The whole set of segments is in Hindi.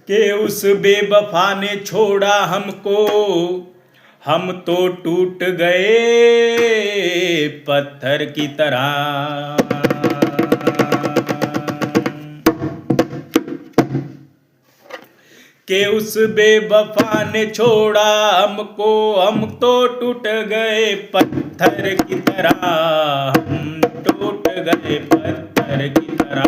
कि उस बेवफा ने छोड़ा हमको, हम तो टूट गए पत्थर की तरह। कि उस बेवफा ने छोड़ा हमको, हम तो टूट गए पत्थर की तरह, हम टूट गए पत्थर की तरह।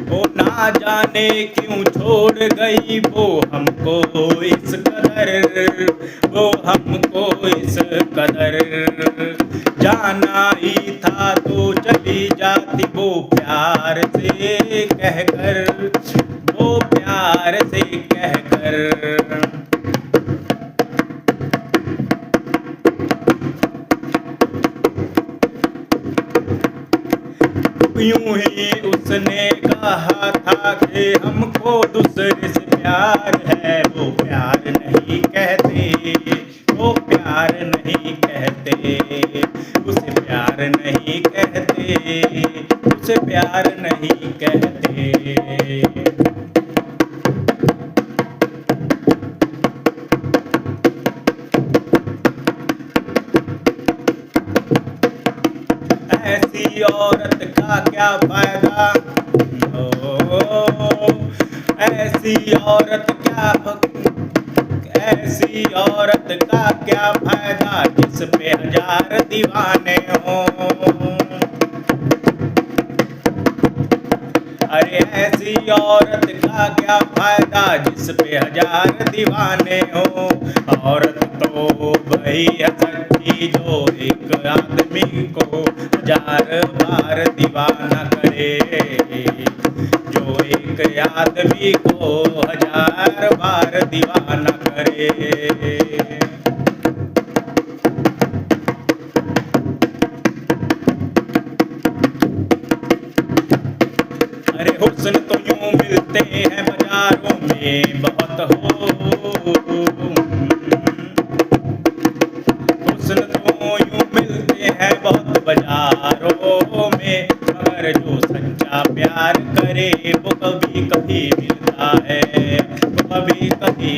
वो ना जाने क्यों छोड़ गई वो हमको इस कदर, वो हमको इस कदर। जाना ही था तो चली जाती वो प्यार से कहकर, वो प्यार से कहकर। यूं ही उसने कहा था कि हमको दूसरे से प्यार है, वो प्यार नहीं कहते, वो प्यार नहीं कहते, उसे प्यार नहीं कहते, उसे प्यार नहीं कहते। ऐसी औरत का क्या फायदा, ऐसी औरत क्या, ऐसी औरत का क्या फायदा जिस पे 1000 दीवाने हों। अरे ऐसी औरत का क्या फायदा जिस पे 1000 दीवाने हों। औरत तो वही है सच्ची जो एक आदमी को 1000 बार दीवाना करे, जो एक आदमी को 1000 बार दीवाना करे। अरे हुस्न तो यूं मिलते हैं बाजारों में बहुत हो, हुस्न तो यूं मिलते हैं बहुत बाजारों में, मगर जो सच्चा प्यार करे वो कभी कभी मिलता है, वो कभी कभी